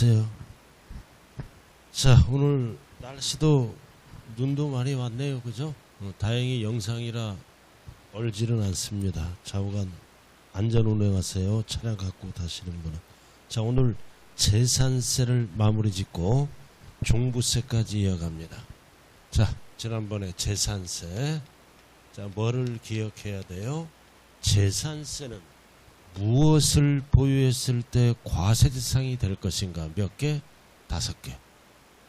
안녕하세요. 자, 오늘 날씨도 눈도 많이 왔네요. 그죠? 다행히 영상이라 얼지는 않습니다. 좌우간 안전 운행하세요. 차량 갖고 타시는 분은. 자, 오늘 재산세를 마무리 짓고 종부세까지 이어갑니다. 자, 지난번에 재산세. 자, 뭐를 기억해야 돼요? 재산세는 무엇을 보유했을 때 과세 대상이 될 것인가? 몇 개? 5개.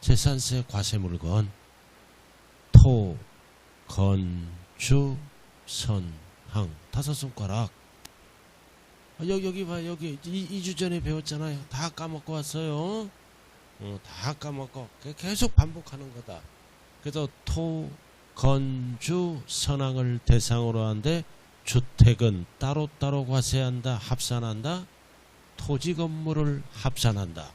재산세 과세 물건 토, 건, 주, 선, 항 5손가락. 여기 봐. 여기 2주 전에 배웠잖아요. 다 까먹고 왔어요. 다 까먹고 계속 반복하는 거다. 그래서 토, 건, 주, 선항을 대상으로 하는데 주택은 따로따로 과세한다. 합산한다. 토지 건물을 합산한다.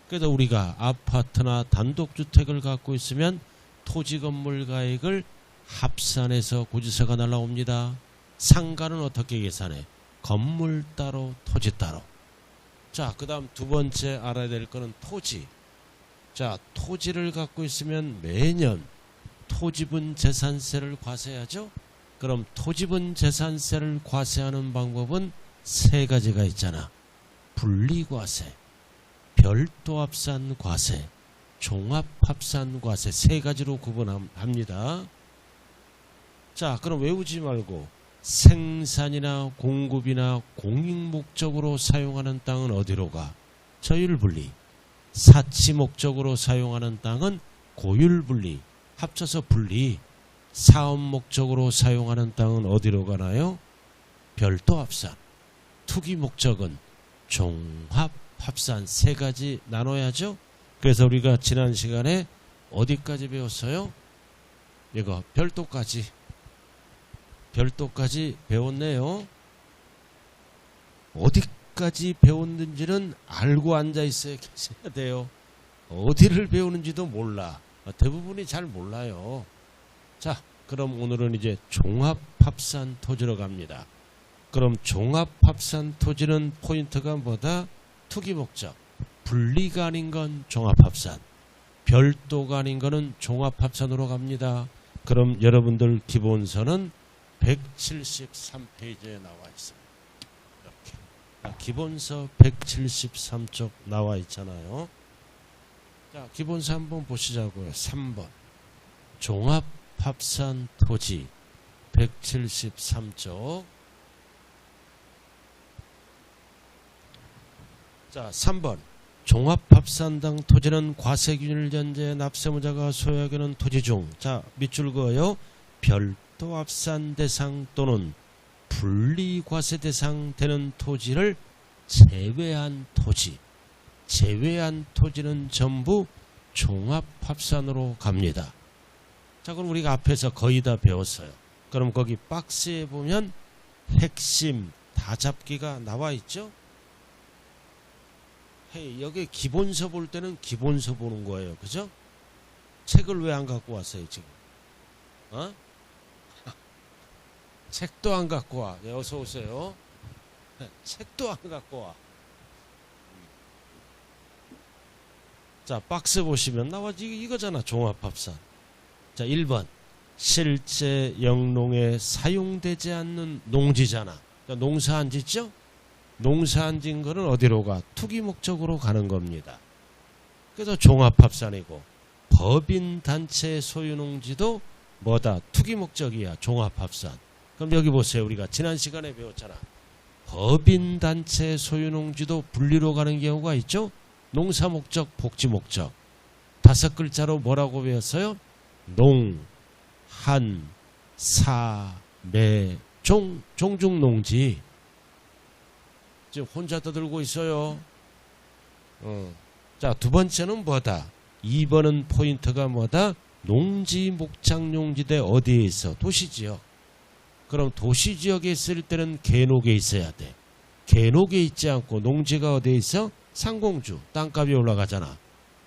그래서 우리가 아파트나 단독주택을 갖고 있으면 토지 건물 가액을 합산해서 고지서가 날라옵니다. 상가는 어떻게 계산해? 건물 따로 토지 따로. 자, 그 다음 두 번째 알아야 될 거는 토지. 자, 토지를 갖고 있으면 매년 토지분 재산세를 과세하죠. 그럼 토지분 재산세를 과세하는 방법은 3가지가 있잖아. 분리과세, 별도합산과세, 종합합산과세 3가지로 구분합니다. 자, 그럼 외우지 말고 생산이나 공급이나 공익목적으로 사용하는 땅은 어디로 가? 저율분리. 사치목적으로 사용하는 땅은 고율분리. 합쳐서 분리. 사업 목적으로 사용하는 땅은 어디로 가나요? 별도 합산. 투기 목적은 종합 합산 3가지 나눠야죠. 그래서 우리가 지난 시간에 어디까지 배웠어요? 이거 별도까지 배웠네요. 어디까지 배웠는지는 알고 앉아 있어야 계셔야 돼요. 어디를 배우는지도 몰라. 대부분이 잘 몰라요. 자, 그럼 오늘은 이제 종합합산 토지로 갑니다. 그럼 종합합산 토지는 포인트가 뭐다? 투기 목적. 분리가 아닌 건 종합합산. 별도가 아닌 거는 종합합산으로 갑니다. 그럼 여러분들 기본서는 173페이지에 나와 있어요. 이렇게. 기본서 173쪽 나와 있잖아요. 자, 기본서 한번 보시자고요. 3번. 종합합산 토지 173쪽. 자, 3번. 종합합산당 토지는 과세균일 전제 납세무자가 소유하게 하는 토지 중, 자, 밑줄 그어요. 별도합산 대상 또는 분리과세 대상 되는 토지를 제외한 토지. 제외한 토지는 전부 종합합산으로 갑니다. 자, 그럼 우리가 앞에서 거의 다 배웠어요. 그럼 거기 박스에 보면 핵심 다잡기가 나와 있죠. 헤이, 여기 기본서 볼 때는 기본서 보는 거예요. 그죠? 책을 왜 안 갖고 왔어요 지금? 책도 안 갖고 와. 네, 어서 오세요. 책도 안 갖고 와. 자, 박스 보시면 나와지. 이거잖아. 종합합산. 자, 1번. 실제 영농에 사용되지 않는 농지잖아. 그러니까 농사 안 짓죠? 농사 안 짓는 거는 어디로 가? 투기 목적으로 가는 겁니다. 그래서 종합합산이고, 법인 단체 소유 농지도 뭐다? 투기 목적이야. 종합합산. 그럼 여기 보세요. 우리가 지난 시간에 배웠잖아. 법인 단체 소유 농지도 분리로 가는 경우가 있죠? 농사 목적, 복지 목적. 5글자로 뭐라고 배웠어요? 농, 한, 사, 매, 종, 종중농지. 지금 혼자 떠들고 있어요. 자, 두 번째는 뭐다? 2번은 포인트가 뭐다? 농지, 목장, 용지대 어디에 있어? 도시지역. 그럼 도시지역에 있을 때는 계록에 있어야 돼. 계록에 있지 않고 농지가 어디에 있어? 상공주. 땅값이 올라가잖아.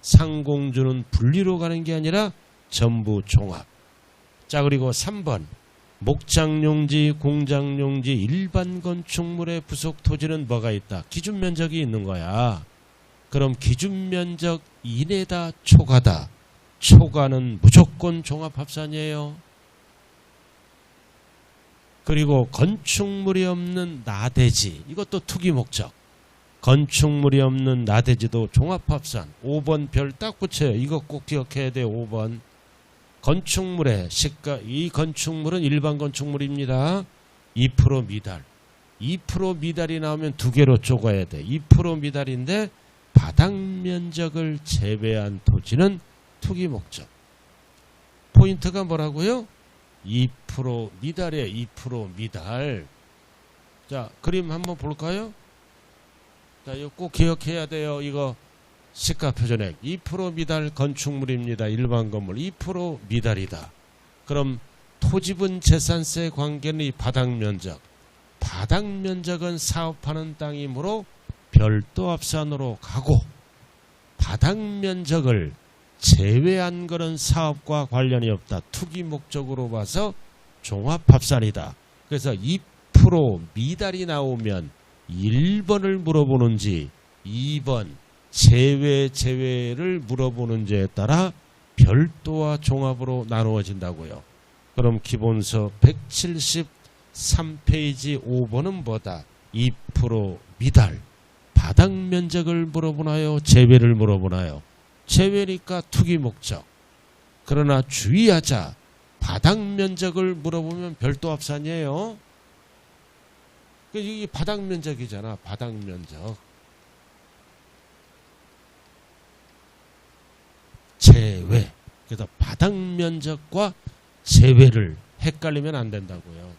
상공주는 분리로 가는 게 아니라 전부 종합. 자, 그리고 3번. 목장용지, 공장용지, 일반 건축물의 부속 토지는 뭐가 있다? 기준 면적이 있는 거야. 그럼 기준면적 이내다 초과다. 초과는 무조건 종합합산이에요. 그리고 건축물이 없는 나대지, 이것도 투기 목적. 건축물이 없는 나대지도 종합합산. 5번 별 딱 붙여요. 이거 꼭 기억해야 돼요. 5번. 건축물의 시가, 이 건축물은 일반 건축물입니다. 2% 미달. 2% 미달이 나오면 두 개로 쪼가야 돼. 2% 미달인데 바닥 면적을 제외한 토지는 투기 목적. 포인트가 뭐라고요? 2% 미달이에요. 2% 미달. 자, 그림 한번 볼까요? 자, 이거 꼭 기억해야 돼요. 이거 시가 표준액 2% 미달 건축물입니다. 일반 건물 2% 미달이다. 그럼 토지분 재산세 관계는 이 바닥 면적. 바닥 면적은 사업하는 땅이므로 별도 합산으로 가고, 바닥 면적을 제외한 것은 사업과 관련이 없다. 투기 목적으로 봐서 종합합산이다. 그래서 2% 미달이 나오면 1번을 물어보는지 2번 제외를 물어보는지에 따라 별도와 종합으로 나누어진다고요. 그럼 기본서 173페이지 5번은 뭐다? 2% 미달. 바닥 면적을 물어보나요? 제외를 물어보나요? 제외니까 투기 목적. 그러나 주의하자. 바닥 면적을 물어보면 별도 합산이에요. 이게 바닥 면적이잖아. 바닥 면적. 제외. 그래서 바닥 면적과 제외를 헷갈리면 안 된다고요.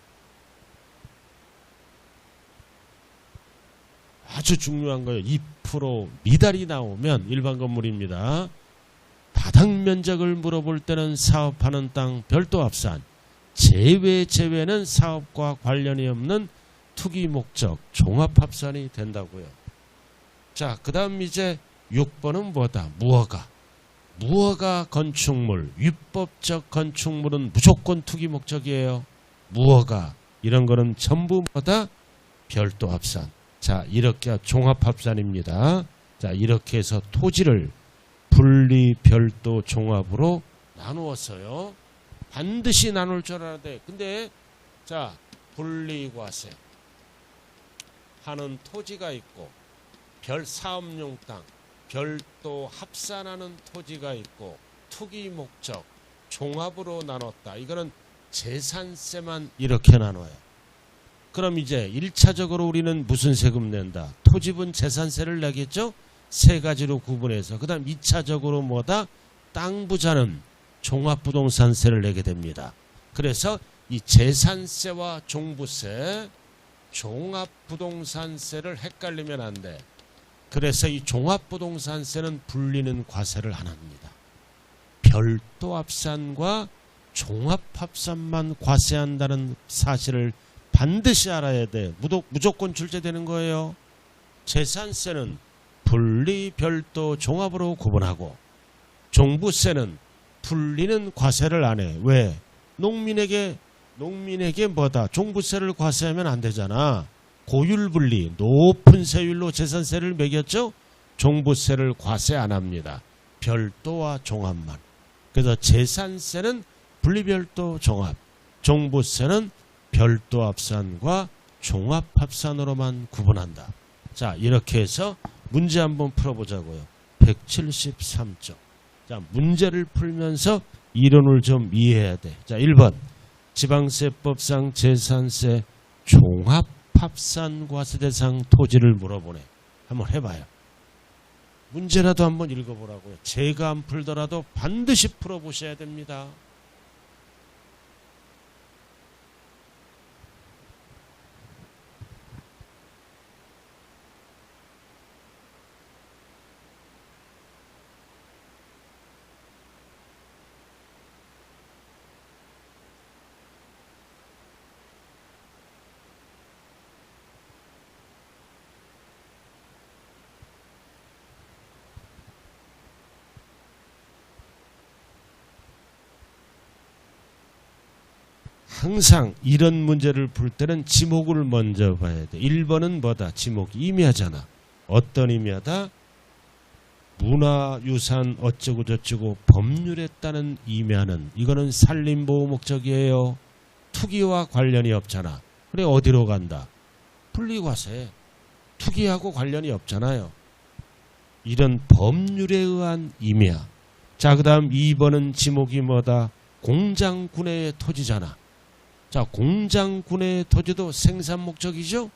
아주 중요한 거예요. 2% 미달이 나오면 일반 건물입니다. 바닥 면적을 물어볼 때는 사업하는 땅 별도 합산. 제외는 사업과 관련이 없는 투기 목적 종합합산이 된다고요. 자, 그 다음 이제 6번은 뭐다? 무허가. 무허가 건축물, 위법적 건축물은 무조건 투기 목적이에요. 무허가 이런 거는 전부 뭐다? 별도 합산. 자, 이렇게 종합합산입니다. 자, 이렇게 해서 토지를 분리, 별도, 종합으로 나누었어요. 반드시 나눌 줄 알아야 돼. 근데 자, 분리과세 하는 토지가 있고, 별 사업용 땅, 별도 합산하는 토지가 있고, 투기 목적, 종합으로 나눴다. 이거는 재산세만 이렇게 나눠요. 그럼 이제 1차적으로 우리는 무슨 세금 낸다? 토지분 재산세를 내겠죠? 세 가지로 구분해서. 그 다음 2차적으로 뭐다? 땅 부자는 종합부동산세를 내게 됩니다. 그래서 이 재산세와 종부세, 종합부동산세를 헷갈리면 안 돼. 그래서 이 종합부동산세는 불리는 과세를 안 합니다. 별도 합산과 종합합산만 과세한다는 사실을 반드시 알아야 돼. 무조건 출제되는 거예요. 재산세는 분리, 별도, 종합으로 구분하고, 종부세는 불리는 과세를 안 해. 왜? 농민에게 뭐다? 종부세를 과세하면 안 되잖아. 고율분리, 높은 세율로 재산세를 매겼죠? 종부세를 과세 안 합니다. 별도와 종합만. 그래서 재산세는 분리, 별도, 종합. 종부세는 별도 합산과 종합 합산으로만 구분한다. 자, 이렇게 해서 문제 한번 풀어보자고요. 173쪽. 자, 문제를 풀면서 이론을 좀 이해해야 돼. 자, 1번. 지방세법상 재산세 종합 합산 과세 대상 토지를 물어보네. 한번 해봐요. 문제라도 한번 읽어보라고요. 제가 안 풀더라도 반드시 풀어보셔야 됩니다. 항상 이런 문제를 풀 때는 지목을 먼저 봐야 돼. 1번은 뭐다? 지목이 임야잖아. 어떤 임야다? 문화유산 어쩌고 저쩌고 법률에 따른 임야는 이거는 산림보호 목적이에요. 투기와 관련이 없잖아. 그래 어디로 간다? 분리과세. 투기하고 관련이 없잖아요. 이런 법률에 의한 임야. 자, 그 다음 2번은 지목이 뭐다? 공장군의 토지잖아. 자, 공장군의 토지도 생산 목적이죠?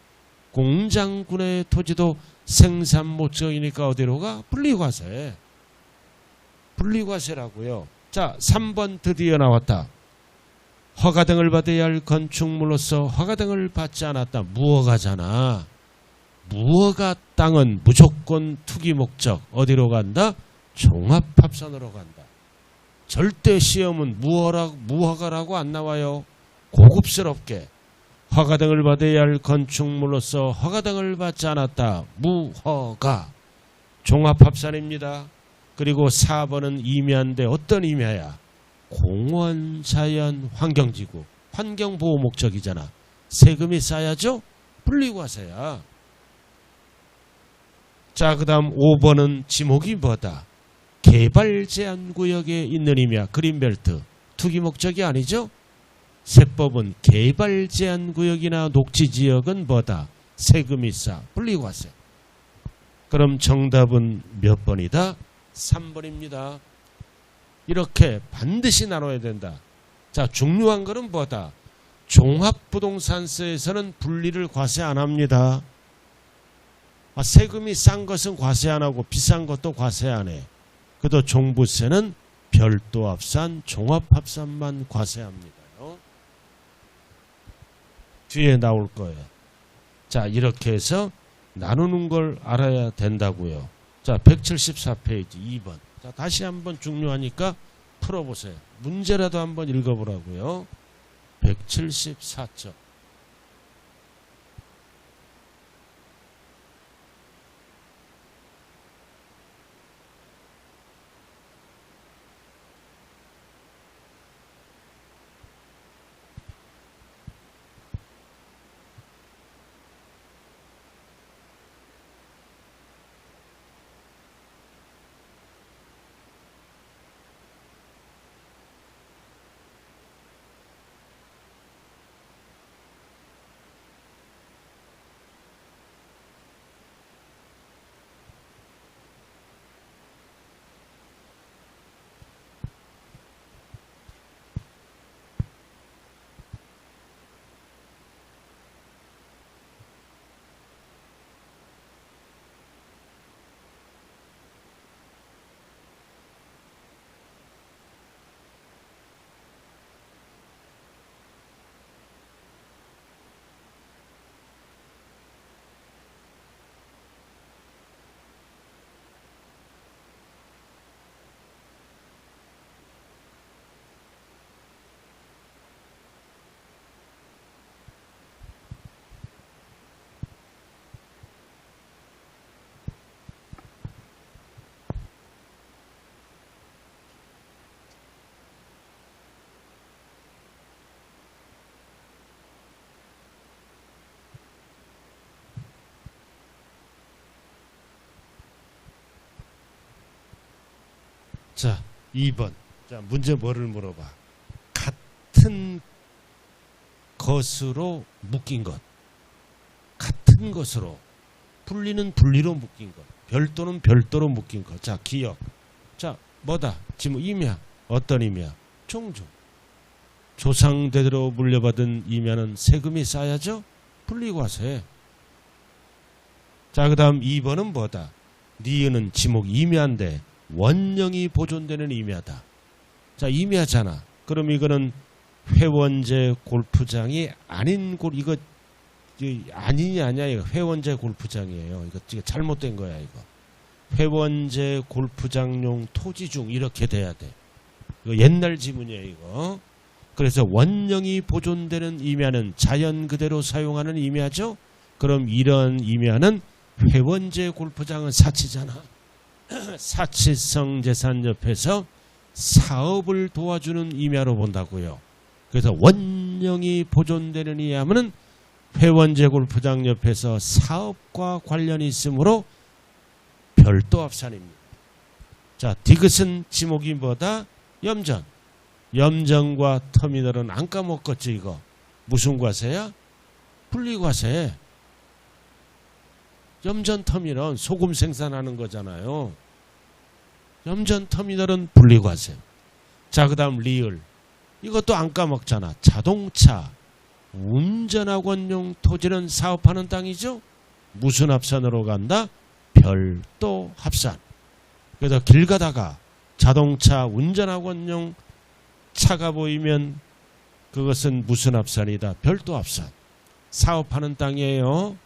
공장군의 토지도 생산 목적이니까 어디로 가? 분리과세. 분리과세라고요. 자, 3번 드디어 나왔다. 허가 등을 받아야 할 건축물로서 허가 등을 받지 않았다. 무허가잖아. 무허가 땅은 무조건 투기 목적. 어디로 간다? 종합합산으로 간다. 절대 시험은 무허가라고 안 나와요. 고급스럽게. 허가 등을 받아야 할 건축물로서 허가 등을 받지 않았다. 무허가. 종합합산입니다. 그리고 4번은 임야인데 어떤 임야야? 공원, 자연, 환경지구. 환경보호 목적이잖아. 세금이 쌓여야죠? 분리과세야. 자, 그 다음 5번은 지목이 뭐다? 개발제한구역에 있는 임야, 그린벨트. 투기 목적이 아니죠? 세법은 개발제한구역이나 녹지지역은 뭐다? 세금이 싸. 분리과세. 그럼 정답은 몇 번이다? 3번입니다. 이렇게 반드시 나눠야 된다. 자, 중요한 것은 뭐다? 종합부동산세에서는 분리를 과세 안 합니다. 세금이 싼 것은 과세 안 하고 비싼 것도 과세 안 해. 그래도 종부세는 별도 합산, 종합합산만 과세합니다요. 뒤에 나올 거예요. 자, 이렇게 해서 나누는 걸 알아야 된다고요. 자, 174페이지 2번. 자, 다시 한번 중요하니까 풀어보세요. 문제라도 한번 읽어보라고요. 174쪽. 자, 2번. 자, 문제 뭐를 물어봐? 같은 것으로 묶인 것. 같은 것으로. 분리는 분리로 묶인 것. 별도는 별도로 묶인 것. 자, 기억. 자, 뭐다? 지금 임야. 어떤 임야? 종조. 조상대대로 물려받은 임야는 세금이 쌓여야죠? 분리과세. 자, 그 다음 2번은 뭐다? 니은은 지목 임야인데 원령이 보존되는 임야다. 자, 임야잖아. 그럼 이거는 회원제 골프장이 아닌 이거 아니냐 아니야. 이거 회원제 골프장이에요. 이거 잘못된 거야. 이거 회원제 골프장용 토지 중 이렇게 돼야 돼. 이거 옛날 지문이에요. 이거. 그래서 원령이 보존되는 임야는 자연 그대로 사용하는 임야죠. 그럼 이런 임야는 회원제 골프장은 사치잖아. 사치성 재산 옆에서 사업을 도와주는 임야로 본다고요. 그래서 원령이 보존되는 임야는 회원제 골프장 옆에서 사업과 관련이 있으므로 별도 합산입니다. 자, 디귿은 지목이 뭐다? 염전. 염전과 터미널은 안 까먹겠지 이거. 무슨 과세야? 분리과세. 염전 터미널은 소금 생산하는 거잖아요. 염전 터미널은 분리과세. 자, 그 다음 리을. 이것도 안 까먹잖아. 자동차, 운전학원용 토지는 사업하는 땅이죠. 무슨 합산으로 간다? 별도 합산. 그래서 길 가다가 자동차 운전학원용 차가 보이면 그것은 무슨 합산이다? 별도 합산. 사업하는 땅이에요.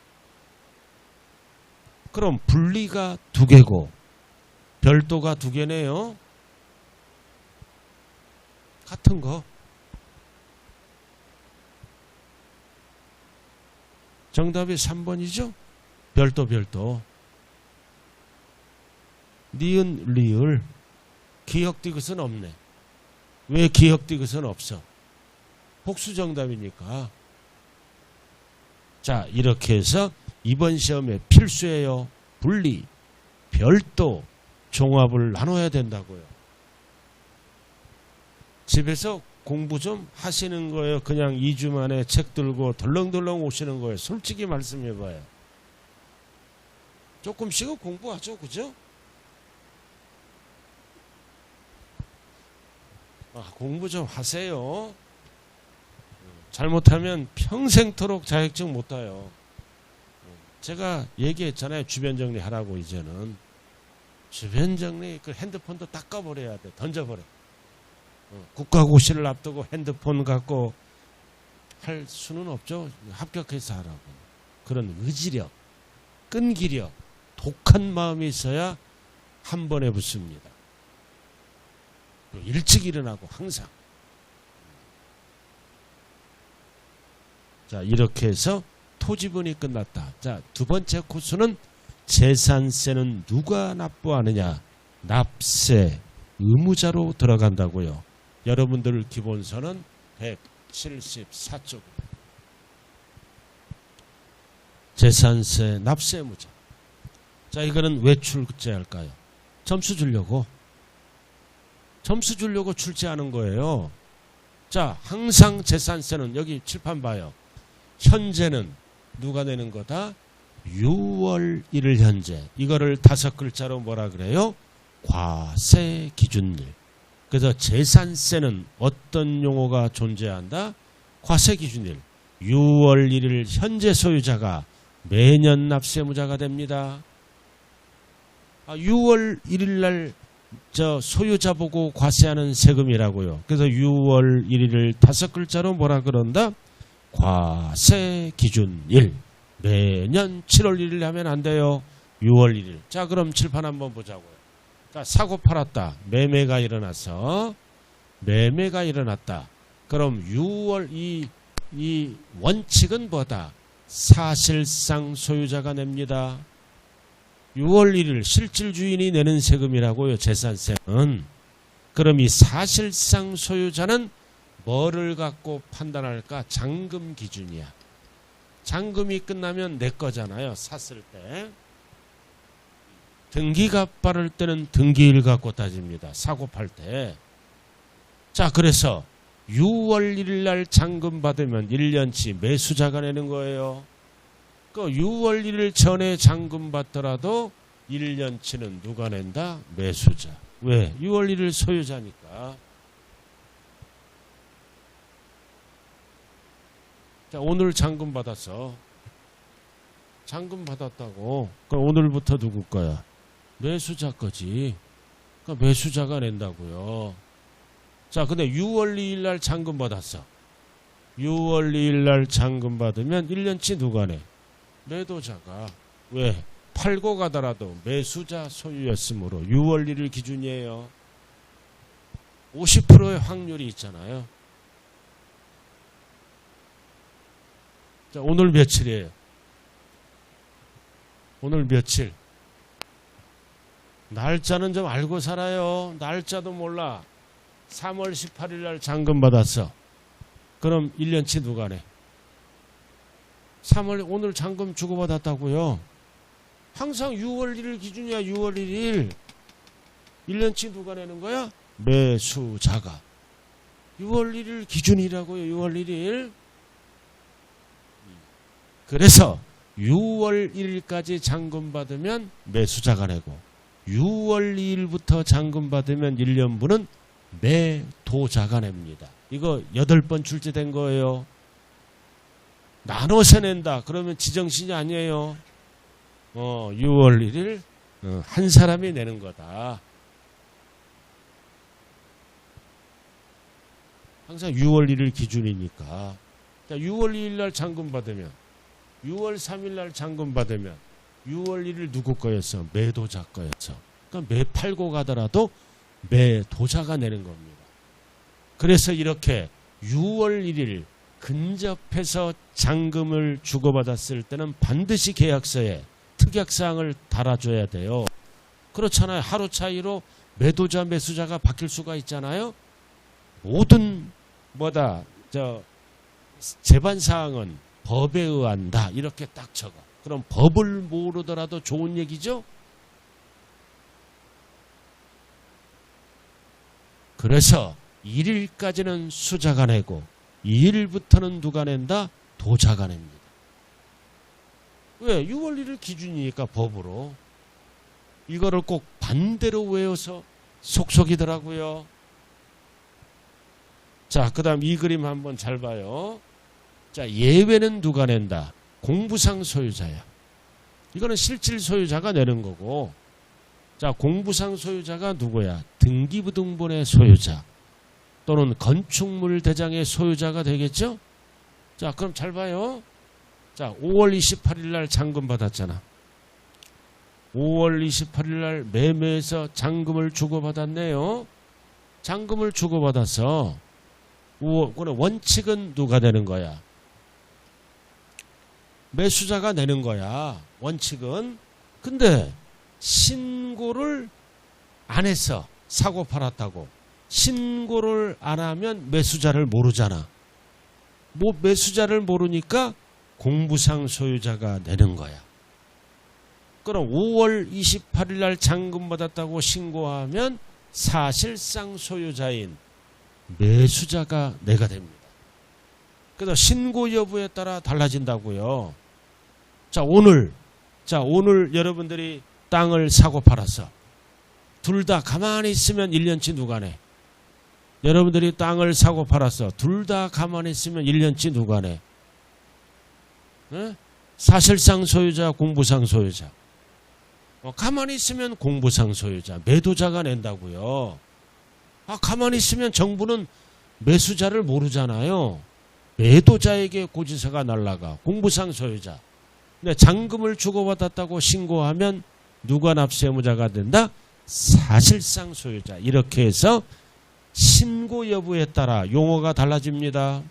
그럼 분리가 2개고 별도가 2개네요. 같은 거. 정답이 3번이죠. 별도. 니은 리을. 기역 디귿은 없네. 왜 기역 디귿은 없어? 복수 정답이니까. 자, 이렇게 해서 이번 시험에 필수예요. 분리, 별도, 종합을 나눠야 된다고요. 집에서 공부 좀 하시는 거예요. 그냥 2주 만에 책 들고 덜렁덜렁 오시는 거예요. 솔직히 말씀해봐요. 조금씩은 공부하죠. 그죠? 공부 좀 하세요. 잘못하면 평생토록 자격증 못 따요. 제가 얘기했잖아요. 주변 정리하라고. 이제는 주변 정리, 그 핸드폰도 닦아버려야 돼. 던져버려. 국가고시를 앞두고 핸드폰 갖고 할 수는 없죠. 합격해서 하라고. 그런 의지력, 끈기력, 독한 마음이 있어야 한 번에 붙습니다. 일찍 일어나고 항상. 자, 이렇게 해서 토지분이 끝났다. 자, 2번째 코스는 재산세는 누가 납부하느냐? 납세 의무자로 들어간다고요. 여러분들 기본서는 174쪽. 재산세 납세 의무자. 자, 이거는 왜 출제할까요? 점수 주려고. 점수 주려고 출제하는 거예요. 자, 항상 재산세는 여기 칠판 봐요. 현재는 누가 내는 거다? 6월 1일 현재. 이거를 5글자로 뭐라 그래요? 과세 기준일. 그래서 재산세는 어떤 용어가 존재한다? 과세 기준일. 6월 1일 현재 소유자가 매년 납세무자가 됩니다. 6월 1일 날 소유자 보고 과세하는 세금이라고요. 그래서 6월 1일을 5글자로 뭐라 그런다? 과세 기준일. 매년 7월 1일 하면 안 돼요. 6월 1일. 자, 그럼 칠판 한번 보자고요. 자, 사고 팔았다. 매매가 일어나서. 매매가 일어났다. 그럼 6월 이 원칙은 뭐다? 사실상 소유자가 냅니다. 6월 1일 실질 주인이 내는 세금이라고요. 재산세는. 그럼 이 사실상 소유자는 뭐를 갖고 판단할까? 잔금 기준이야. 잔금이 끝나면 내 거잖아요. 샀을 때. 등기가 빠를 때는 등기일 갖고 따집니다. 사고 팔 때. 자, 그래서 6월 1일 날 잔금 받으면 1년치 매수자가 내는 거예요. 그 6월 1일 전에 잔금 받더라도 1년치는 누가 낸다? 매수자. 왜? 6월 1일 소유자니까. 자, 오늘 잔금 받았어. 잔금 받았다고. 그럼 오늘부터 누구 거야? 매수자 거지. 그러니까 매수자가 낸다고요. 자, 근데 6월 2일 날 잔금 받았어. 6월 2일 날 잔금 받으면 1년치 누가 내? 매도자가. 왜? 팔고 가더라도 매수자 소유였으므로 6월 1일 기준이에요. 50%의 확률이 있잖아요. 자, 오늘 며칠이에요? 오늘 며칠? 날짜는 좀 알고 살아요. 날짜도 몰라. 3월 18일 날 잔금 받았어. 그럼 1년치 누가 내? 3월 오늘 잔금 주고받았다고요. 항상 6월 1일 기준이야. 6월 1일. 1년치 누가 내는 거야? 매수자가. 6월 1일 기준이라고요. 6월 1일. 그래서 6월 1일까지 잔금 받으면 매수자가 내고 6월 2일부터 잔금 받으면 1년분은 매도자가 냅니다. 이거 8번 출제된 거예요. 나눠서 낸다. 그러면 지정신이 아니에요. 6월 1일 한 사람이 내는 거다. 항상 6월 1일 기준이니까. 6월 2일 날 잔금 받으면 6월 3일 날 잔금 받으면 6월 1일 누구 거였어? 매도자 거였어. 그러니까 매 팔고 가더라도 매도자가 내는 겁니다. 그래서 이렇게 6월 1일 근접해서 잔금을 주고받았을 때는 반드시 계약서에 특약사항을 달아줘야 돼요. 그렇잖아요. 하루 차이로 매도자 매수자가 바뀔 수가 있잖아요. 모든 재반사항은 법에 의한다. 이렇게 딱 적어. 그럼 법을 모르더라도 좋은 얘기죠. 그래서 1일까지는 수자가 내고 2일부터는 누가 낸다? 도자가 냅니다. 왜? 6월 1일 기준이니까 법으로. 이거를 꼭 반대로 외워서 속속이더라고요. 자, 그 다음 이 그림 한번 잘 봐요. 자, 예외는 누가 낸다? 공부상 소유자야. 이거는 실질 소유자가 내는 거고. 자, 공부상 소유자가 누구야? 등기부등본의 소유자 또는 건축물 대장의 소유자가 되겠죠? 자, 그럼 잘 봐요. 자, 5월 28일 날 잔금 받았잖아. 5월 28일 날 매매에서 잔금을 주고받았네요. 잔금을 주고받아서 원칙은 누가 내는 거야? 매수자가 내는 거야. 원칙은. 근데 신고를 안 했어. 사고 팔았다고. 신고를 안 하면 매수자를 모르잖아. 매수자를 모르니까 공부상 소유자가 내는 거야. 그럼 5월 28일 날 잔금 받았다고 신고하면 사실상 소유자인 매수자가 내가 됩니다. 그래서 신고 여부에 따라 달라진다고요. 자, 오늘 여러분들이 땅을 사고 팔았어. 둘 다 가만히 있으면 1년치 누가 내? 여러분들이 땅을 사고 팔았어. 둘 다 가만히 있으면 1년치 누가 내? 네? 사실상 소유자, 공부상 소유자. 가만히 있으면 공부상 소유자, 매도자가 낸다고요. 가만히 있으면 정부는 매수자를 모르잖아요. 매도자에게 고지서가 날라가. 공부상 소유자. 근데 잔금을 주고받았다고 신고하면 누가 납세의무자가 된다? 사실상 소유자. 이렇게 해서 신고 여부에 따라 용어가 달라집니다.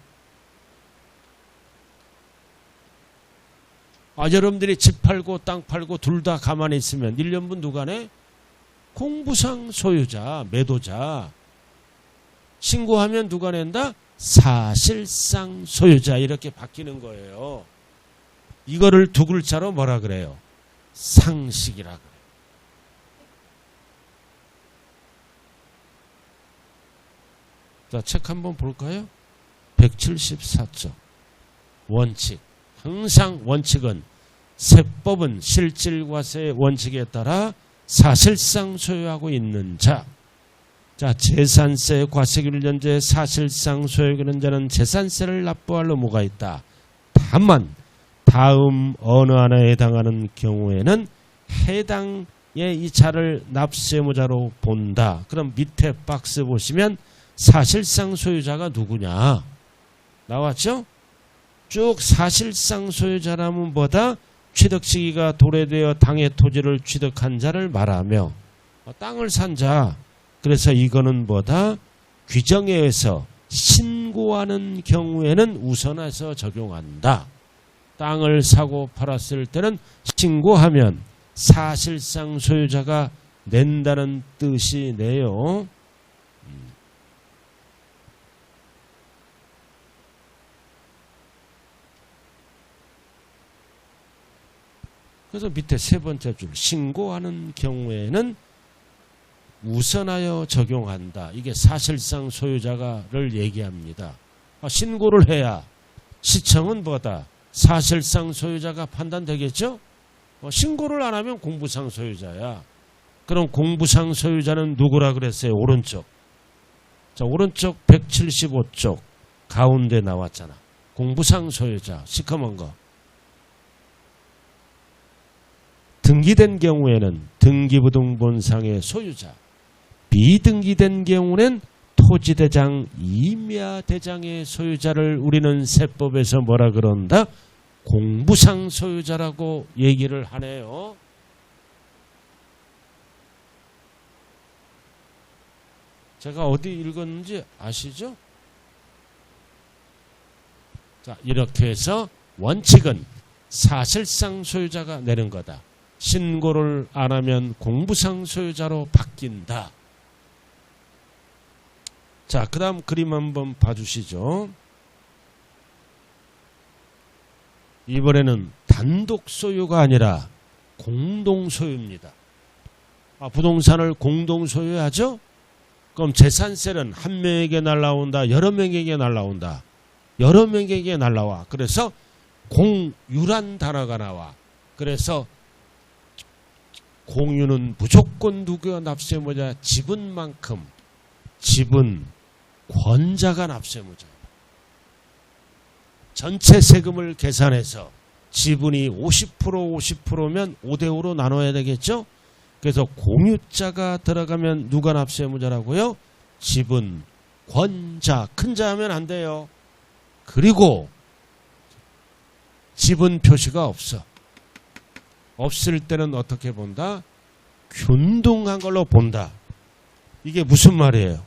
여러분들이 집 팔고 땅 팔고 둘 다 가만히 있으면 1년분 누가 내? 공부상 소유자, 매도자. 신고하면 누가 낸다? 사실상 소유자. 이렇게 바뀌는 거예요. 이거를 두 글자로 뭐라 그래요? 상식이라 그래요. 자, 책 한번 볼까요? 174쪽. 원칙. 항상 원칙은 세법은 실질과세의 원칙에 따라 사실상 소유하고 있는 자. 자, 재산세 과세기를 연재 사실상 소유하고 있는 자는 재산세를 납부할 의무가 있다. 다만 다음 어느 하나에 해당하는 경우에는 해당의 이 자를 납세의무자로 본다. 그럼 밑에 박스 보시면 사실상 소유자가 누구냐? 나왔죠? 쭉 사실상 소유자라면 뭐다? 취득 시기가 도래되어 당의 토지를 취득한 자를 말하며 땅을 산 자. 그래서 이거는 뭐다? 규정에 의해서 신고하는 경우에는 우선해서 적용한다. 땅을 사고 팔았을 때는 신고하면 사실상 소유자가 낸다는 뜻이네요. 그래서 밑에 세 번째 줄 신고하는 경우에는 우선하여 적용한다. 이게 사실상 소유자가를 얘기합니다. 신고를 해야 시청은 뭐다? 사실상 소유자가 판단되겠죠? 신고를 안 하면 공부상 소유자야. 그럼 공부상 소유자는 누구라 그랬어요? 오른쪽. 자, 오른쪽 175쪽 가운데 나왔잖아. 공부상 소유자, 시커먼 거. 등기된 경우에는 등기부등본상의 소유자, 비등기된 경우는 토지대장, 임야대장의 소유자를 우리는 세법에서 뭐라 그런다? 공부상 소유자라고 얘기를 하네요. 제가 어디 읽었는지 아시죠? 자, 이렇게 해서 원칙은 사실상 소유자가 내는 거다. 신고를 안 하면 공부상 소유자로 바뀐다. 자, 그 다음 그림 한번 봐주시죠. 이번에는 단독 소유가 아니라 공동 소유입니다. 부동산을 공동 소유하죠? 그럼 재산세는 한 명에게 날라온다, 여러 명에게 날라온다. 여러 명에게 날라와. 그래서 공유란 단어가 나와. 그래서 공유는 무조건 누구가 납세무자? 지분만큼. 지분 권자가 납세무자예요. 전체 세금을 계산해서 지분이 50%면 5대5로 나눠야 되겠죠? 그래서 공유자가 들어가면 누가 납세무자라고요? 지분 권자. 큰 자 하면 안 돼요. 그리고 지분 표시가 없어. 없을 때는 어떻게 본다? 균등한 걸로 본다. 이게 무슨 말이에요?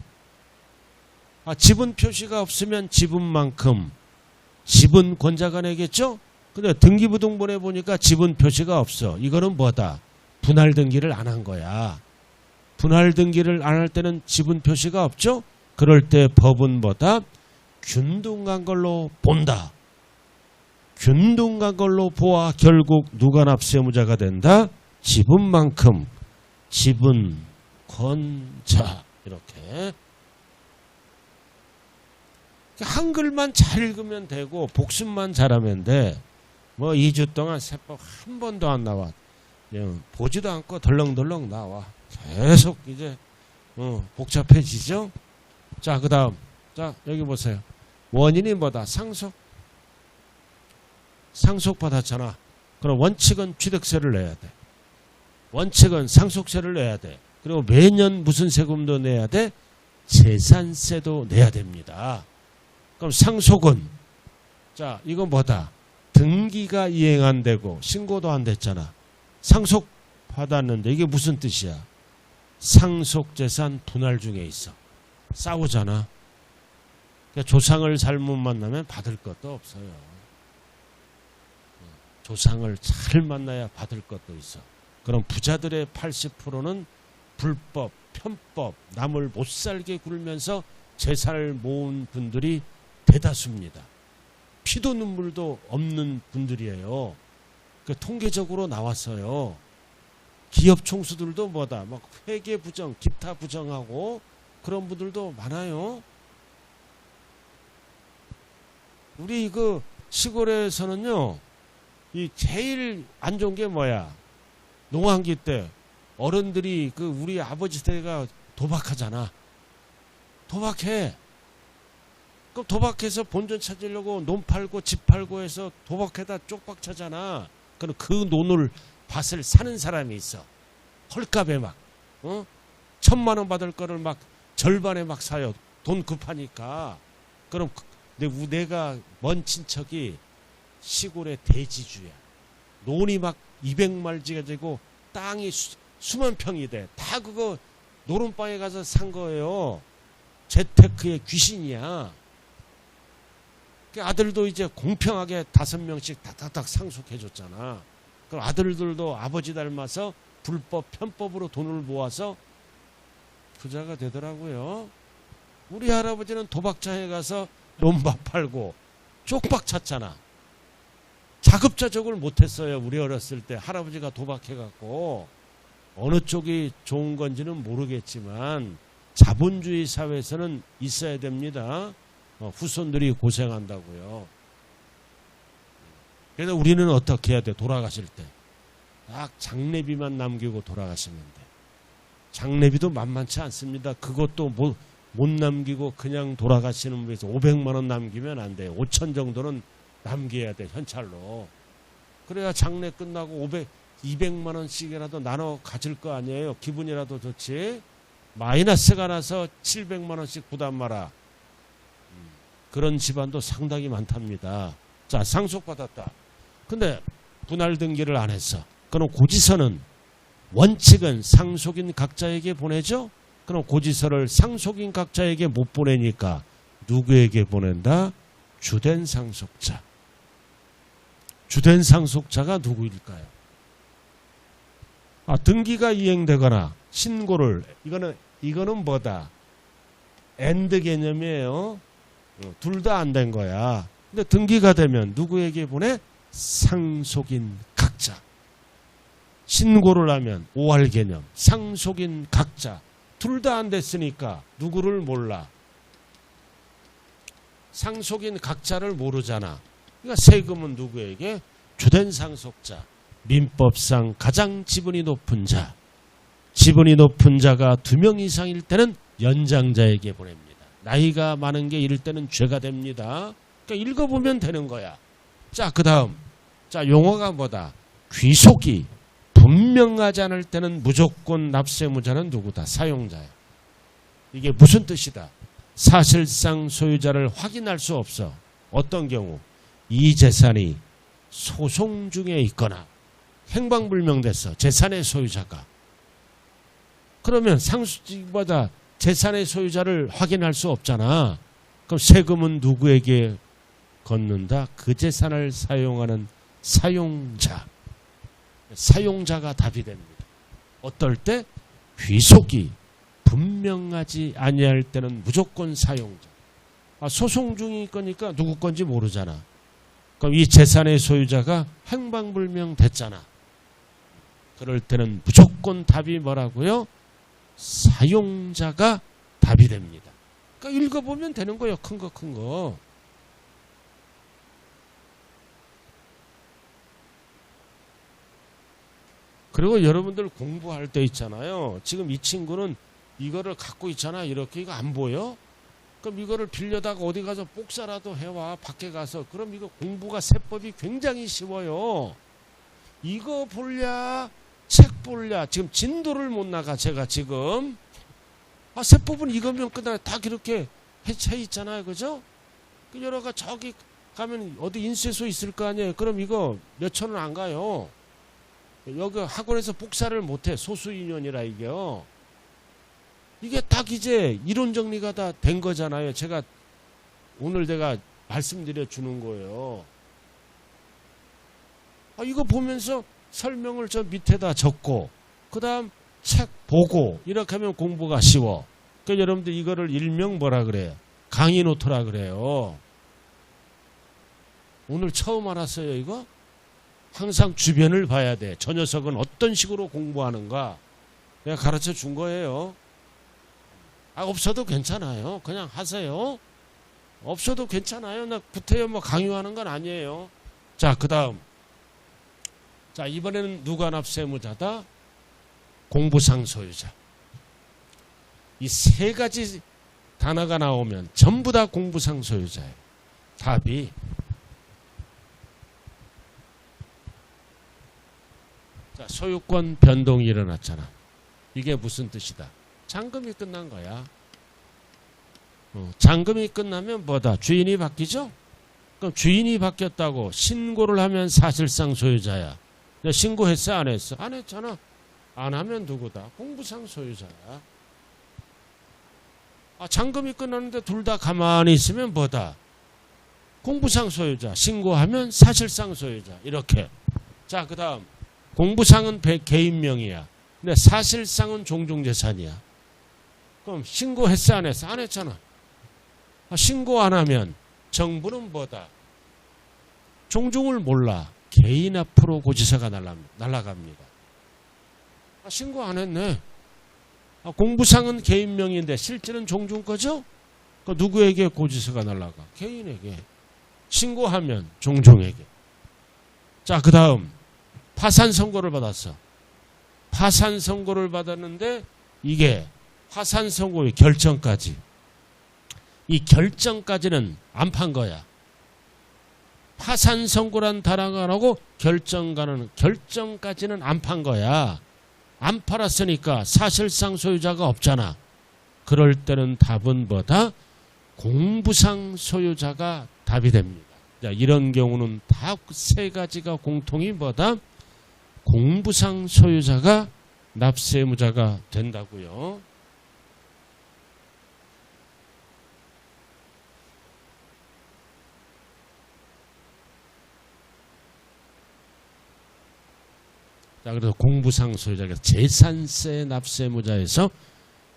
지분 표시가 없으면 지분만큼 지분 권자가 내겠죠? 근데 등기부등본에 보니까 지분 표시가 없어. 이거는 뭐다? 분할 등기를 안 한 거야. 분할 등기를 안 할 때는 지분 표시가 없죠? 그럴 때 법은 뭐다? 균등한 걸로 본다. 균등한 걸로 보아 결국 누가 납세무자가 된다? 지분만큼 지분 권자. 이렇게 한글만 잘 읽으면 되고 복습만 잘하면 돼. 뭐 2주 동안 세법 한 번도 안 나와. 보지도 않고 덜렁덜렁 나와. 계속 이제 복잡해지죠. 자, 그 다음, 자 여기 보세요. 원인이 뭐다? 상속. 상속받았잖아. 그럼 원칙은 취득세를 내야 돼. 원칙은 상속세를 내야 돼. 그리고 매년 무슨 세금도 내야 돼? 재산세도 내야 됩니다. 그럼 상속은, 자 이건 뭐다? 등기가 이행 안 되고 신고도 안 됐잖아. 상속 받았는데 이게 무슨 뜻이야? 상속재산 분할 중에 있어. 싸우잖아. 그러니까 조상을 잘못 만나면 받을 것도 없어요. 조상을 잘 만나야 받을 것도 있어. 그럼 부자들의 80%는 불법, 편법, 남을 못 살게 굴면서 재산을 모은 분들이 대다수입니다. 피도 눈물도 없는 분들이에요. 그 통계적으로 나왔어요. 기업 총수들도 뭐다? 막 회계 부정, 기타 부정하고 그런 분들도 많아요. 우리 그 시골에서는요, 이 제일 안 좋은 게 뭐야? 농한기 때 어른들이 그 우리 아버지 때가 도박하잖아. 도박해. 그럼 도박해서 본전 찾으려고 논 팔고 집 팔고 해서 도박해다 쪽박 차잖아. 그럼 그 논을 밭을 사는 사람이 있어. 헐값에 막 1,000만 원 받을 거를 막 절반에 막 사요. 돈 급하니까. 그럼 내가 먼 친척이 시골의 대지주야. 논이 막 200말지가 되고 땅이 수만 평이 돼. 다 그거 노름방에 가서 산 거예요. 재테크의 귀신이야. 아들도 이제 공평하게 5명씩 다닥다닥 상속해줬잖아. 그럼 아들들도 아버지 닮아서 불법 편법으로 돈을 모아서 부자가 되더라고요. 우리 할아버지는 도박장에 가서 논밭 팔고 쪽박 찼잖아. 자급자족을 못했어요. 우리 어렸을 때 할아버지가 도박해갖고. 어느 쪽이 좋은 건지는 모르겠지만 자본주의 사회에서는 있어야 됩니다. 후손들이 고생한다고요. 그래서 우리는 어떻게 해야 돼? 돌아가실 때 딱 장례비만 남기고 돌아가시면 돼. 장례비도 만만치 않습니다. 그것도 못 남기고 그냥 돌아가시는 분에서 500만 원 남기면 안 돼요. 5천 정도는 남겨야 돼, 현찰로. 그래야 장례 끝나고 200만 원씩이라도 나눠 가질 거 아니에요. 기분이라도 좋지. 마이너스가 나서 700만 원씩 부담 마라. 그런 집안도 상당히 많답니다. 자, 상속받았다. 근데 분할 등기를 안 했어. 그럼 고지서는 원칙은 상속인 각자에게 보내죠? 그럼 고지서를 상속인 각자에게 못 보내니까 누구에게 보낸다? 주된 상속자. 주된 상속자가 누구일까요? 등기가 이행되거나 신고를, 이거는 뭐다? 엔드 개념이에요. 둘 다 안 된 거야. 근데 등기가 되면 누구에게 보내? 상속인 각자. 신고를 하면 오할 개념. 상속인 각자. 둘 다 안 됐으니까 누구를 몰라? 상속인 각자를 모르잖아. 그러니까 세금은 누구에게? 주된 상속자. 민법상 가장 지분이 높은 자. 지분이 높은 자가 2명 이상일 때는 연장자에게 보냅니다. 나이가 많은 게 이럴 때는 죄가 됩니다. 그러니까 읽어보면 되는 거야. 자, 그 다음. 자, 용어가 뭐다? 귀속이 분명하지 않을 때는 무조건 납세무자는 누구다? 사용자야. 이게 무슨 뜻이다? 사실상 소유자를 확인할 수 없어. 어떤 경우? 이 재산이 소송 중에 있거나 행방불명됐어. 재산의 소유자가. 그러면 상속자보다 재산의 소유자를 확인할 수 없잖아. 그럼 세금은 누구에게 걷는다? 그 재산을 사용하는 사용자. 사용자가 답이 됩니다. 어떨 때? 귀속이 분명하지 아니할 때는 무조건 사용자. 소송 중일 거니까 누구 건지 모르잖아. 그럼 이 재산의 소유자가 행방불명 됐잖아. 그럴 때는 무조건 답이 뭐라고요? 사용자가 답이 됩니다. 그러니까 읽어보면 되는 거예요. 큰 거, 큰 거. 그리고 여러분들 공부할 때 있잖아요. 지금 이 친구는 이거를 갖고 있잖아. 이렇게 이거 안 보여? 그럼 이거를 빌려다가 어디 가서 복사라도 해와. 밖에 가서. 그럼 이거 공부가 세법이 굉장히 쉬워요. 이거 볼랴? 책 볼랴? 지금 진도를 못 나가. 제가 지금. 세법은 이거면 끝나요. 다 그렇게 해 있잖아요. 그죠? 여러가 저기 가면 어디 인쇄소 있을 거 아니에요. 그럼 이거 몇 천 원 안 가요. 여기 학원에서 복사를 못해. 소수인원이라 이게요. 이게 딱 이제 이론 정리가 다 된 거잖아요. 오늘 내가 말씀드려 주는 거예요. 이거 보면서 설명을 저 밑에다 적고 그 다음 책 보고 이렇게 하면 공부가 쉬워. 그러니까 여러분들 이거를 일명 뭐라 그래요? 강의 노트라 그래요. 오늘 처음 알았어요 이거? 항상 주변을 봐야 돼. 저 녀석은 어떤 식으로 공부하는가. 내가 가르쳐 준 거예요. 없어도 괜찮아요. 그냥 하세요. 없어도 괜찮아요. 나 구태여 강요하는 건 아니에요. 자, 그 다음. 자, 이번에는 누가 납세무자다? 공부상 소유자. 이 세 가지 단어가 나오면 전부 다 공부상 소유자예요. 답이 자, 소유권 변동이 일어났잖아. 이게 무슨 뜻이다? 잔금이 끝난 거야. 잔금이 끝나면 뭐다? 주인이 바뀌죠? 그럼 주인이 바뀌었다고 신고를 하면 사실상 소유자야. 신고했어? 안 했어? 안 했잖아. 안 하면 누구다? 공부상 소유자야. 잔금이 끝났는데 둘 다 가만히 있으면 뭐다? 공부상 소유자. 신고하면 사실상 소유자. 이렇게. 자, 그 다음. 공부상은 개인명이야. 근데 사실상은 종중재산이야. 그럼 신고했어? 안 했어? 안 했잖아. 신고 안 하면 정부는 뭐다? 종중을 몰라. 개인 앞으로 고지서가 날아갑니다. 신고 안 했네. 공부상은 개인 명의인데 실제는 종중 거죠? 누구에게 고지서가 날라가? 개인에게. 신고하면 종종에게. 자, 그 다음 파산 선고를 받았어. 파산 선고를 받았는데 이게 파산 선고의 결정까지, 이 결정까지는 안 판 거야. 파산 선고란 단어가 나오고 결정까지는 안 판 거야. 안 팔았으니까 사실상 소유자가 없잖아. 그럴 때는 답은 뭐다? 공부상 소유자가 답이 됩니다. 자, 이런 경우는 다 세 가지가 공통이 뭐다? 공부상 소유자가 납세의무자가 된다고요. 자, 그래서 공부상 소유자가 재산세 납세의무자에서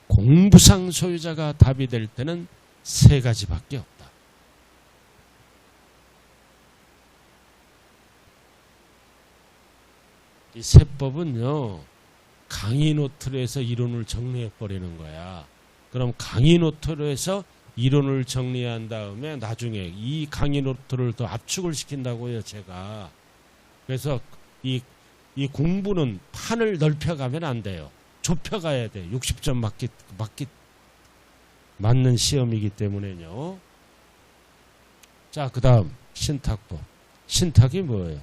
공부상 소유자가 답이 될 때는 세 가지밖에 없다. 이 세법은요, 강의 노트로 해서 이론을 정리해 버리는 거야. 그럼 강의 노트로 해서 이론을 정리한 다음에 나중에 이 강의 노트를 더 압축을 시킨다고요, 제가. 그래서 이 공부는 판을 넓혀가면 안 돼요. 좁혀가야 돼. 60점 맞는 시험이기 때문에요. 자, 그 다음 신탁법. 신탁이 뭐예요?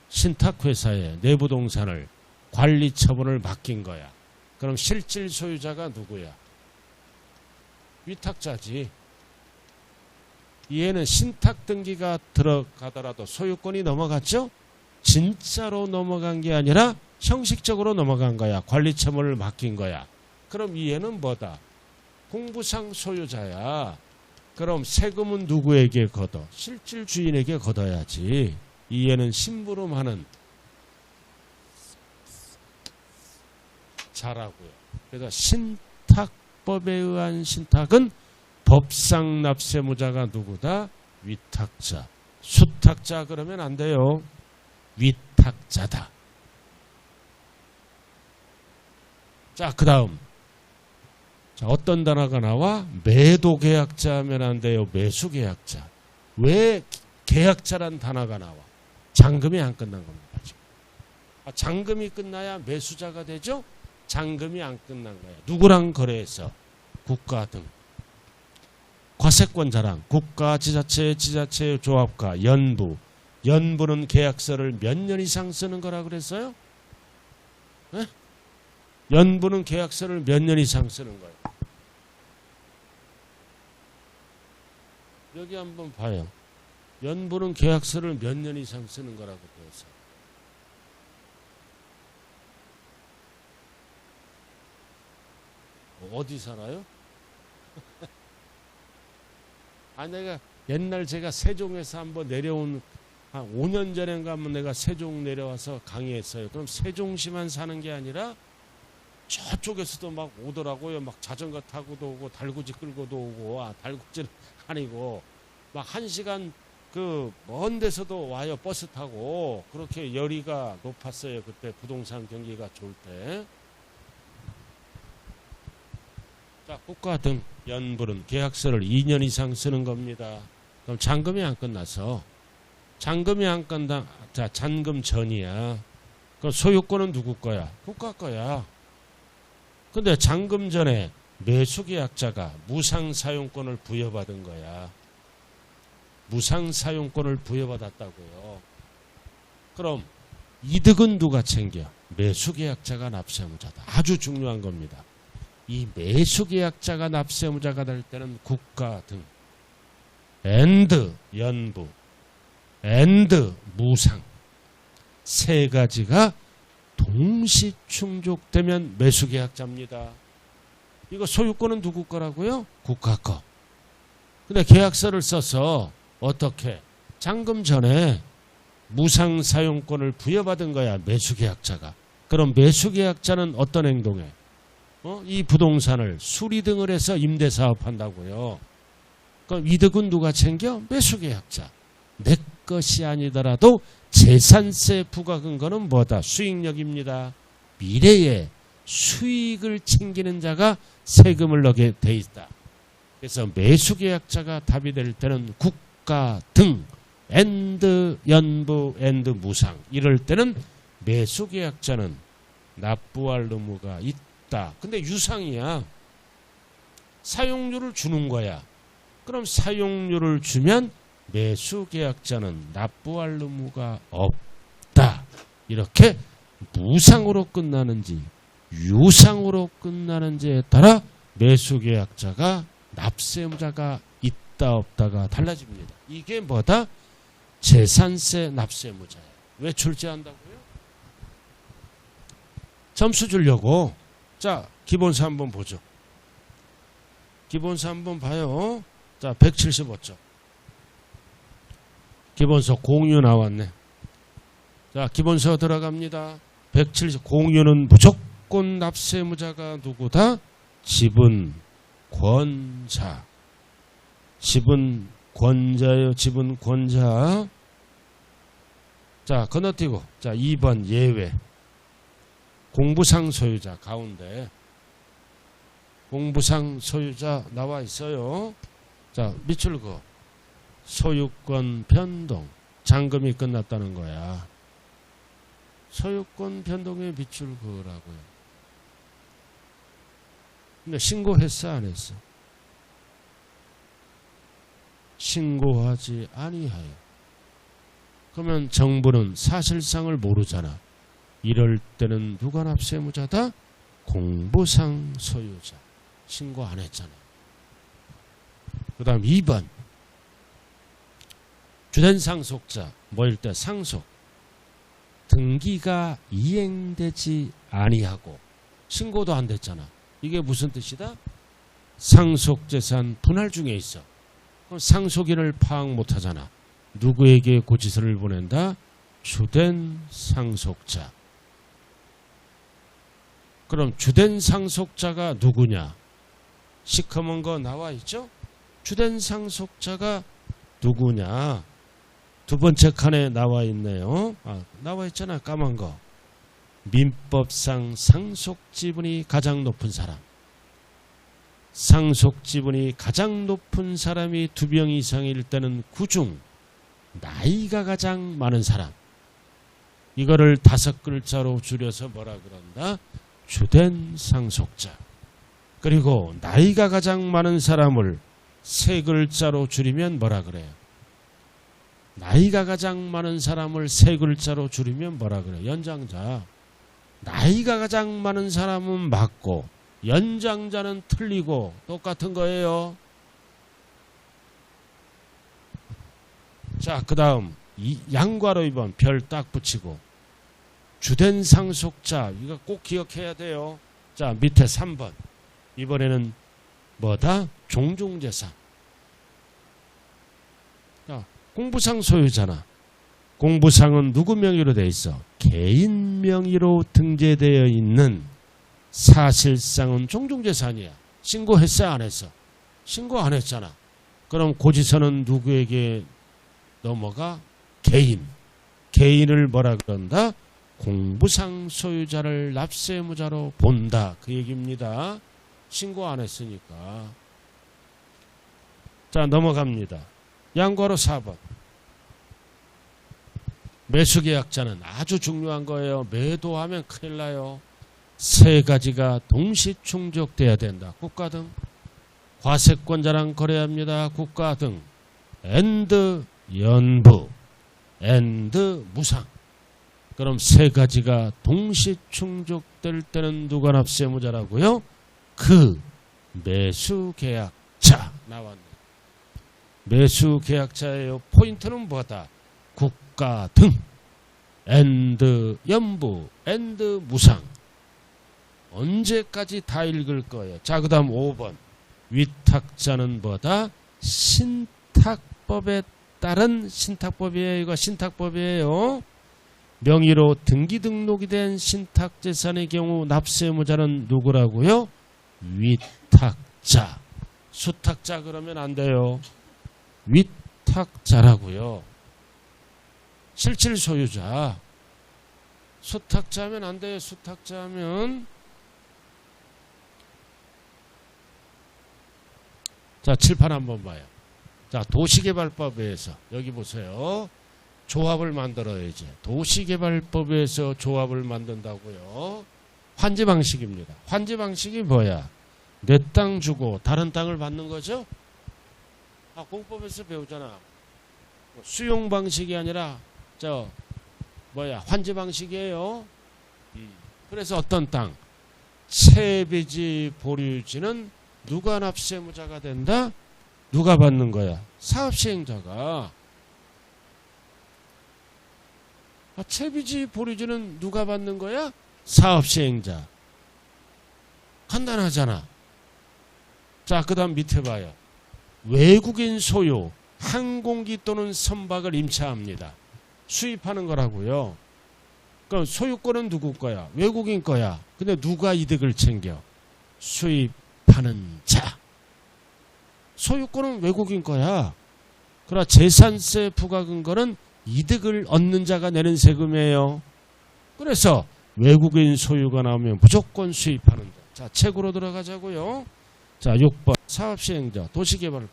신탁회사에 내부동산을 관리 처분을 맡긴 거야. 그럼 실질 소유자가 누구야? 위탁자지. 얘는 신탁 등기가 들어가더라도 소유권이 넘어갔죠? 진짜로 넘어간 게 아니라 형식적으로 넘어간 거야. 관리 처분을 맡긴 거야. 그럼 얘는 뭐다? 공부상 소유자야. 그럼 세금은 누구에게 걷어? 실질 주인에게 걷어야지. 이해는 심부름하는 자라고요. 그래서 신탁법에 의한 신탁은 법상 납세무자가 누구다? 위탁자. 수탁자 그러면 안 돼요. 위탁자다. 자, 그 다음. 자, 어떤 단어가 나와? 매도계약자 하면 안 돼요. 매수계약자. 왜 계약자란 단어가 나와? 잔금이 안 끝난 겁니다. 지금. 잔금이 끝나야 매수자가 되죠? 잔금이 안 끝난 거예요. 누구랑 거래해서? 국가 등. 과세권 자랑. 국가, 지자체, 지자체 조합과 연부. 연부는 계약서를 몇 년 이상 쓰는 거라 그랬어요? 네? 연부는 계약서를 몇 년 이상 쓰는 거예요. 여기 한번 봐요. 연부는 계약서를 몇 년 이상 쓰는 거라고 되어서. 어디 살아요? 내가 옛날 제가 세종에서 한번 내려온 한 5년 전인가 한번 내가 세종 내려와서 강의했어요. 그럼 세종시만 사는 게 아니라 저쪽에서도 막 오더라고요. 막 자전거 타고도 오고 달구지 끌고도 오고. 달구지는 아니고 막 1시간 그 먼 데서도 와요. 버스 타고. 그렇게 열의가 높았어요. 그때 부동산 경기가 좋을 때. 자, 국가 등 연부는 계약서를 2년 이상 쓰는 겁니다. 그럼 잔금이 안 끝나서. 잔금이 안 끝나. 자, 잔금 전이야. 그럼 소유권은 누구 거야? 국가 거야. 근데 잔금 전에 매수계약자가 무상사용권을 부여받은 거야. 무상사용권을 부여받았다고요. 그럼 이득은 누가 챙겨? 매수계약자가 납세의무자다. 아주 중요한 겁니다. 이 매수계약자가 납세의무자가 될 때는 국가 등 and 연부 and 무상 세 가지가 동시 충족되면 매수계약자입니다. 이거 소유권은 누구 거라고요? 국가 거. 근데 계약서를 써서 어떻게? 잔금 전에 무상사용권을 부여받은 거야. 매수계약자가. 그럼 매수계약자는 어떤 행동에? 이 부동산을 수리 등을 해서 임대사업한다고요. 그럼 이득은 누가 챙겨? 매수계약자. 내 것이 아니더라도 재산세 부과 근거는 뭐다? 수익력입니다. 미래에 수익을 챙기는 자가 세금을 내게 돼 있다. 그래서 매수계약자가 답이 될 때는 국가 등 앤드 연부 앤드 무상 이럴 때는 매수계약자는 납부할 의무가 있다. 근데 유상이야. 사용료를 주는 거야. 그럼 사용료를 주면 매수계약자는 납부할 의무가 없다. 이렇게 무상으로 끝나는지 유상으로 끝나는지에 따라 매수계약자가 납세의무자가 있다 없다가 달라집니다. 이게 뭐다? 재산세 납세의무자예요. 왜 출제한다고요? 점수 주려고. 자, 기본서 한번 보죠. 기본서 한번 봐요. 자, 175점. 기본서 공유 나왔네. 자, 기본서 들어갑니다. 170 공유는 무조건 납세의무자가 누구다? 지분 권자. 지분 권자요. 지분 권자. 자, 건너뛰고. 자, 2번 예외. 공부상 소유자 가운데. 공부상 소유자 나와 있어요. 자, 밑줄 그어. 소유권 변동. 잔금이 끝났다는 거야. 소유권 변동에 밑줄 그으라고요. 근데 신고했어 안 했어? 신고하지 아니하여. 그러면 정부는 사실상을 모르잖아. 이럴 때는 누가 납세의무자다? 공부상 소유자. 신고 안 했잖아. 그 다음 2번 주된 상속자 뭐일 때 상속 등기가 이행되지 아니하고 신고도 안 됐잖아. 이게 무슨 뜻이다? 상속재산 분할 중에 있어. 그럼 상속인을 파악 못하잖아. 누구에게 고지서를 보낸다? 주된 상속자. 그럼 주된 상속자가 누구냐? 시커먼 거 나와 있죠? 주된 상속자가 누구냐? 두 번째 칸에 나와 있네요. 나와 있잖아. 까만 거. 민법상 상속지분이 가장 높은 사람. 상속지분이 가장 높은 사람이 2명 이상일 때는 그중 나이가 가장 많은 사람. 이거를 5글자로 줄여서 뭐라 그런다? 주된 상속자. 그리고 나이가 가장 많은 사람을 3글자로 줄이면 뭐라 그래요? 나이가 가장 많은 사람을 3글자로 줄이면 뭐라 그래요? 연장자. 나이가 가장 많은 사람은 맞고 연장자는 틀리고 똑같은 거예요. 자, 그 다음 양괄호 2번 별 딱 붙이고 주된 상속자 이거 꼭 기억해야 돼요. 자, 밑에 3번 이번에는 뭐다? 종중재산. 자, 공부상 소유잖아. 공부상은 누구 명의로 돼 있어? 개인 명의로 등재되어 있는 사실상은 종중재산이야. 신고했어 안 했어? 신고 안 했잖아. 그럼 고지서는 누구에게 넘어가? 개인. 개인을 뭐라 그런다? 공부상 소유자를 납세의무자로 본다. 그 얘기입니다. 신고 안 했으니까. 자, 넘어갑니다. 양괄호 4번. 매수계약자는 아주 중요한 거예요. 매도하면 큰일 나요. 3가지가 동시 충족돼야 된다. 국가 등. 과세권자랑 거래합니다. 국가 등. 앤드 연부. 앤드 무상. 그럼 3가지가 동시 충족될 때는 누가 납세의무자라고요? 그 매수계약자. 나왔네. 매수계약자의 포인트는 뭐다? 국가 등. 앤드 연부. 앤드 무상. 언제까지 다 읽을 거예요? 자, 그 다음 5번. 위탁자는 뭐다? 신탁법에 따른 신탁법이에요. 이거 신탁법이에요. 명의로 등기 등록이 된 신탁재산의 경우 납세의무자는 누구라고요? 위탁자. 수탁자 그러면 안 돼요. 위탁자라고요. 실질 소유자. 수탁자 하면 안 돼요. 수탁자 하면. 자, 칠판 한번 봐요. 자, 도시개발법에서 여기 보세요. 조합을 만들어야지. 도시개발법에서 조합을 만든다고요. 환지 방식입니다. 환지 방식이 뭐야? 내 땅 주고 다른 땅을 받는 거죠? 아, 공법에서 배우잖아. 수용 방식이 아니라 환지 방식이에요. 그래서 어떤 땅? 채비지 보류지는 누가 납세무자가 된다? 누가 받는 거야? 사업시행자가. 채비지 보류지는 누가 받는 거야? 사업시행자. 간단하잖아. 자, 그 다음 밑에 봐요. 외국인 소유, 항공기 또는 선박을 임차합니다. 수입하는 거라고요. 그럼 소유권은 누구 거야? 외국인 거야. 근데 누가 이득을 챙겨? 수입하는 자. 소유권은 외국인 거야. 그러나 재산세 부과 근거는 이득을 얻는 자가 내는 세금이에요. 그래서 외국인 소유가 나오면 무조건 수입하는 자. 자, 책으로 들어가자고요. 자, 6번 사업시행자 도시개발법.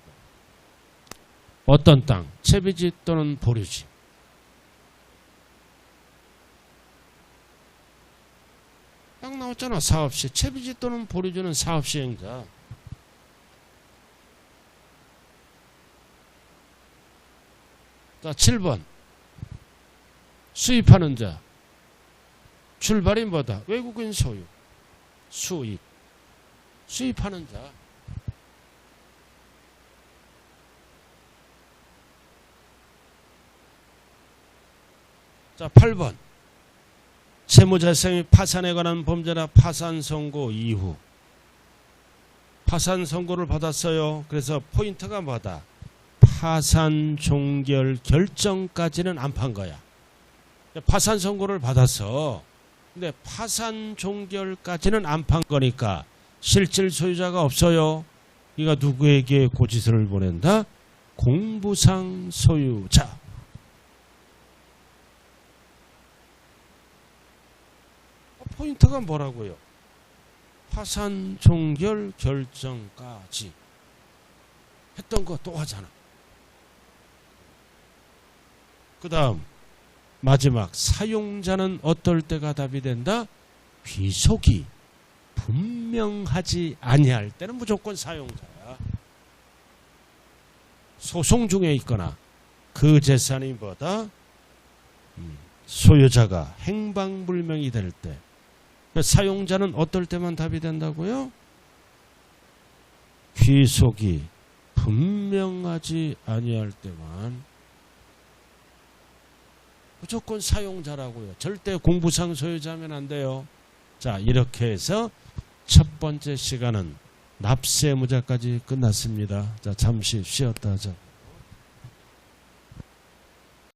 어떤 땅? 채비지 또는 보류지. 딱 나왔잖아. 사업시. 채비지 또는 보류지는 사업시행자. 자, 7번 수입하는 자. 출발이 뭐다? 외국인 소유. 수입. 수입하는 자. 자, 8번 채무자성이 파산에 관한 범죄나 파산 선고 이후. 파산 선고를 받았어요. 그래서 포인트가 뭐다? 파산 종결 결정까지는 안 판 거야. 파산 선고를 받았어. 근데 파산 종결까지는 안 판 거니까 실질 소유자가 없어요. 이가 누구에게 고지서를 보낸다? 공부상 소유자. 포인트가 뭐라고요? 파산 종결 결정까지 했던 거 또 하잖아. 그 다음 마지막 사용자는 어떨 때가 답이 된다? 귀속이 분명하지 아니할 때는 무조건 사용자야. 소송 중에 있거나 그 재산이 뭐다? 소유자가 행방불명이 될 때. 사용자는 어떨 때만 답이 된다고요? 귀속이 분명하지 아니할 때만. 무조건 사용자라고요. 절대 공부상 소유자면 안 돼요. 자, 이렇게 해서 첫 번째 시간은 납세무자까지 끝났습니다. 자, 잠시 쉬었다 하자.